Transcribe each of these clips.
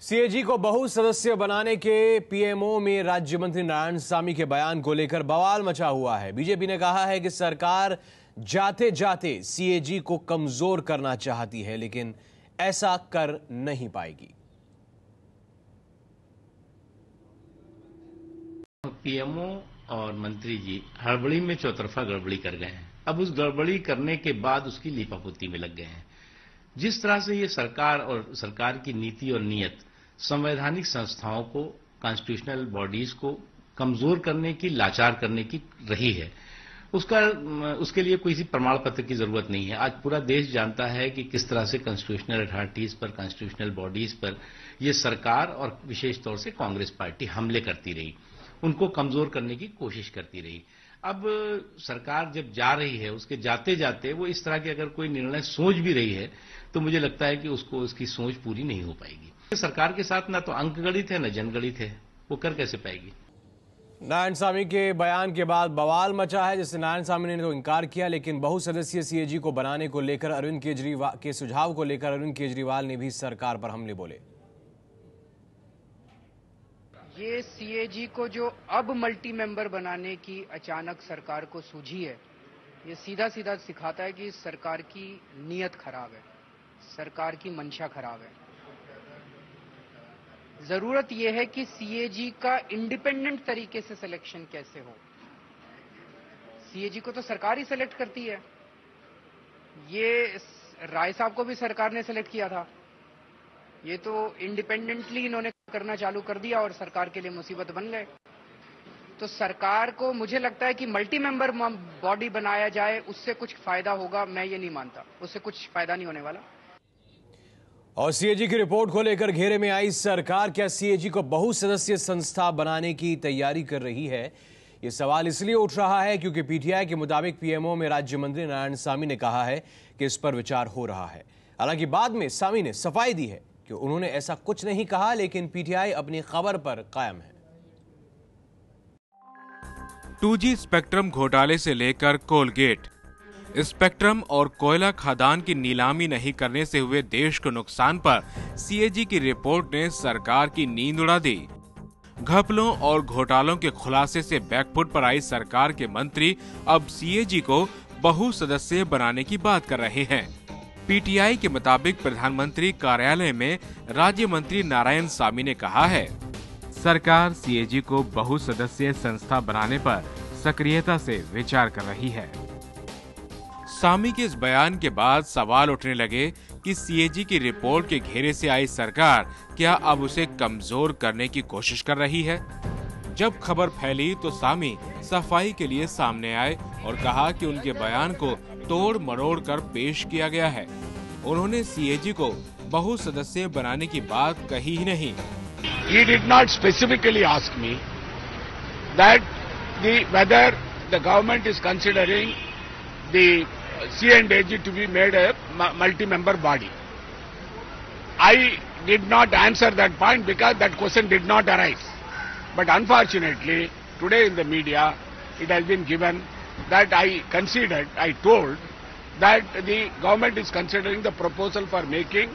CAG को बहुसदस्यीय बनाने के पीएमओ में राज्य मंत्री नारायण सामी के बयान को लेकर बवाल मचा हुआ है। बीजेपी ने कहा है कि सरकार जाते जाते सीएजी को कमजोर करना चाहती है, लेकिन ऐसा कर नहीं पाएगी। पीएमओ और मंत्री जी हड़बड़ी में चौतरफा गड़बड़ी कर गए हैं। अब उस गड़बड़ी करने के बाद उसकी लीपापोती में लग गए हैं। जिस तरह से ये सरकार और सरकार की नीति और नीयत संवैधानिक संस्थाओं को, कॉन्स्टिट्यूशनल बॉडीज को कमजोर करने की, लाचार करने की रही है, उसके लिए कोई प्रमाण पत्र की जरूरत नहीं है। आज पूरा देश जानता है कि किस तरह से कॉन्स्टिट्यूशनल अथॉरिटीज पर, कॉन्स्टिट्यूशनल बॉडीज पर ये सरकार और विशेष तौर से कांग्रेस पार्टी हमले करती रही, उनको कमजोर करने की कोशिश करती रही। अब सरकार जब जा रही है, उसके जाते जाते वो इस तरह के अगर कोई निर्णय सोच भी रही है तो मुझे लगता है कि उसको उसकी सोच पूरी नहीं हो पाएगी। सरकार के साथ ना तो अंकगणित है, ना जनगणित है, वो कर कैसे पाएगी। नारायण सामी के बयान के बाद बवाल मचा है, जिससे नारायण सामी ने तो इनकार किया, लेकिन बहुसदस्यीय सीएजी को बनाने को लेकर अरविंद केजरीवाल के सुझाव को लेकर अरविंद केजरीवाल ने भी सरकार पर हमले बोले। ये सीएजी को जो अब मल्टी मेंबर बनाने की अचानक सरकार को सूझी है, ये सीधा सीधा सिखाता है कि सरकार की नीयत खराब है, सरकार की मंशा खराब है। जरूरत यह है कि सीएजी का इंडिपेंडेंट तरीके से सिलेक्शन कैसे हो। सीएजी को तो सरकार ही सिलेक्ट करती है। ये राय साहब को भी सरकार ने सिलेक्ट किया था, ये तो इंडिपेंडेंटली इन्होंने करना चालू कर दिया और सरकार के लिए मुसीबत बन गए। तो सरकार को मुझे लगता है कि मल्टी मेंबर बॉडी बनाया जाए, उससे कुछ फायदा होगा, मैं ये नहीं मानता, उससे कुछ फायदा नहीं होने वाला। और सीएजी की रिपोर्ट को लेकर घेरे में आई सरकार, क्या सीएजी को बहुसदस्यीय संस्था बनाने की तैयारी कर रही है? ये सवाल इसलिए उठ रहा है क्योंकि पीटीआई के मुताबिक पीएमओ में राज्य मंत्री नारायण सामी ने कहा है कि इस पर विचार हो रहा है। हालांकि बाद में सामी ने सफाई दी है कि उन्होंने ऐसा कुछ नहीं कहा, लेकिन पीटीआई अपनी खबर पर कायम है। 2G स्पेक्ट्रम घोटाले से लेकर कोलगेट, स्पेक्ट्रम और कोयला खदान की नीलामी नहीं करने से हुए देश को नुकसान पर सीएजी की रिपोर्ट ने सरकार की नींद उड़ा दी। घपलों और घोटालों के खुलासे से बैकफुट पर आई सरकार के मंत्री अब सीएजी को बहुसदस्यीय बनाने की बात कर रहे हैं। पीटीआई के मुताबिक प्रधानमंत्री कार्यालय में राज्य मंत्री नारायण सामी ने कहा है, सरकार सीएजी को बहुसदस्यीय संस्था बनाने पर सक्रियता से विचार कर रही है। सामी के इस बयान के बाद सवाल उठने लगे कि सीएजी की रिपोर्ट के घेरे से आई सरकार क्या अब उसे कमजोर करने की कोशिश कर रही है? जब खबर फैली तो सामी सफाई के लिए सामने आए और कहा कि उनके बयान को तोड़ मरोड़ कर पेश किया गया है। उन्होंने सीएजी को बहुसदस्यीय बनाने की बात कही ही नहीं। He did not specifically ask me that whether the government is considering the C&AG to be made a multi-member body. I did not answer that point because that question did not arise. But unfortunately, today in the media, it has been given that I told that the government is considering the proposal for making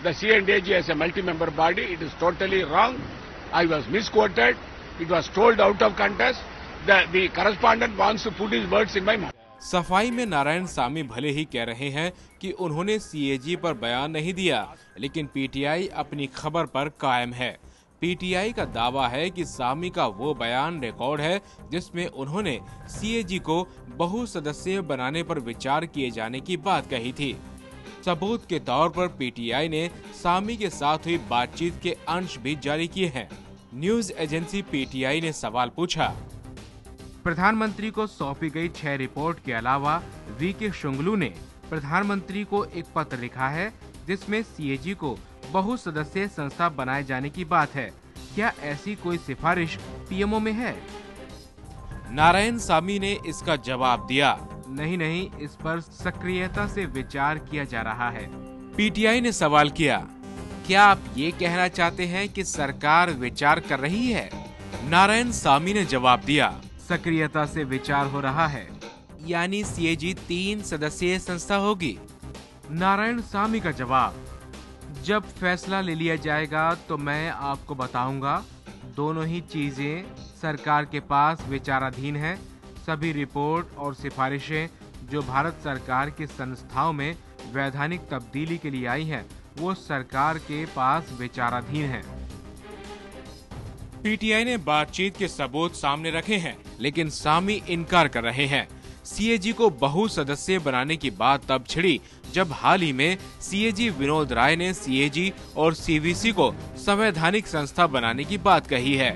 the C&AG as a multi-member body. It is totally wrong. I was misquoted. It was told out of context. The correspondent wants to put his words in my mouth. सफाई में नारायण सामी भले ही कह रहे हैं कि उन्होंने CAG पर बयान नहीं दिया, लेकिन पीटीआई अपनी खबर पर कायम है। पीटीआई का दावा है कि सामी का वो बयान रिकॉर्ड है जिसमें उन्होंने सीएजी को बहुसदस्यीय बनाने पर विचार किए जाने की बात कही थी। सबूत के तौर पर पीटीआई ने सामी के साथ हुई बातचीत के अंश भी जारी किए हैं। न्यूज एजेंसी पीटीआई ने सवाल पूछा, प्रधानमंत्री को सौंपी गई 6 रिपोर्ट के अलावा वीके शुंगलू ने प्रधानमंत्री को एक पत्र लिखा है जिसमें सीएजी को बहुसदस्यीय संस्था बनाए जाने की बात है। क्या ऐसी कोई सिफारिश पीएमओ में है? नारायण सामी ने इसका जवाब दिया, नहीं, इस पर सक्रियता से विचार किया जा रहा है। पीटीआई ने सवाल किया, क्या आप ये कहना चाहते हैं कि सरकार विचार कर रही है? नारायण सामी ने जवाब दिया, सक्रियता से विचार हो रहा है, यानी सीएजी 3 सदस्यीय संस्था होगी। नारायण सामी का जवाब, जब फैसला ले लिया जाएगा तो मैं आपको बताऊंगा। दोनों ही चीजें सरकार के पास विचाराधीन है। सभी रिपोर्ट और सिफारिशें जो भारत सरकार की संस्थाओं में वैधानिक तब्दीली के लिए आई हैं, वो सरकार के पास विचाराधीन है। पीटीआई ने बातचीत के सबूत सामने रखे हैं, लेकिन सामी इनकार कर रहे हैं। सीएजी को बहुसदस्यीय बनाने की बात तब छिड़ी जब हाल ही में सीएजी विनोद राय ने सीएजी और सीवीसी को संवैधानिक संस्था बनाने की बात कही है।